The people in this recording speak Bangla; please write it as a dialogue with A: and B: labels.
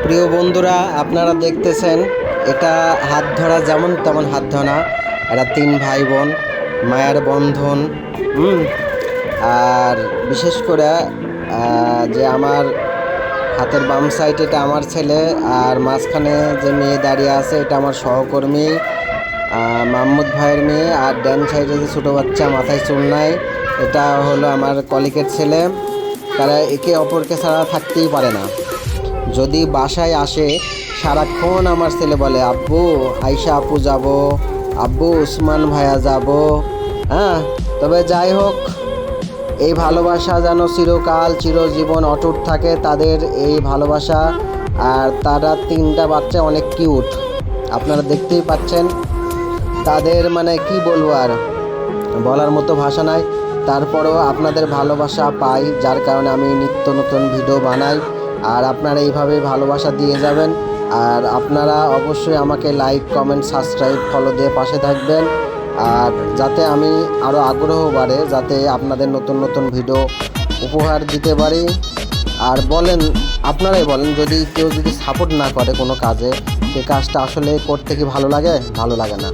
A: প্রিয় বন্ধুরা, আপনারা দেখতেছেন এটা হাত ধরা যেমন তেমন হাত ধরা। এরা 3 ভাই বোন, মায়ের বন্ধন। আর বিশেষ করে যে আমার হাতের বাম সাইড এটা আমার ছেলে, আর মাঝখানে যে মেয়ে দাঁড়িয়ে আছে এটা আমার সহকর্মী মাহমুদ ভাইয়ের মেয়ে। আর ডান সাইডে যে ছোটো বাচ্চা মাথায় চুল নাই, এটা হলো আমার কলিগের ছেলে। তারা একে অপরকে ছাড়া থাকতেই পারে না। যদি বাসায় আসে সারাক্ষণ আমার ছেলে বলে, আব্বু আয়শা আপু যাব, আব্বু উসমান ভাইয়া যাব। হ্যাঁ, তবে যাই হোক, এই ভালোবাসা যেন চিরকাল চিরজীবন অটুট থাকে তাদের এই ভালোবাসা। আর তারা 3টা বাচ্চা অনেক কিউট, আপনারা দেখতেই পাচ্ছেন। তাদের মানে কি বলবো, আর বলার মতো ভাষা নাই। তারপরও আপনাদের ভালোবাসা পাই, যার কারণে আমি নিত্য নতুন ভিডিও বানাই। আর আপনারা এইভাবে ভালোবাসা দিয়ে যাবেন। আর আপনারা অবশ্যই আমাকে লাইক, কমেন্ট, সাবস্ক্রাইব, ফলো দিয়ে পাশে থাকবেন। আর যাতে আমি আরও আগ্রহ বাড়ে, যাতে আপনাদের নতুন নতুন ভিডিও উপহার দিতে পারি। আর বলেন, আপনারাই বলেন, যদি কেউ যদি সাপোর্ট না করে কোনো কাজে, সে কাজটা আসলে করতে কি ভালো লাগে? ভালো লাগে না।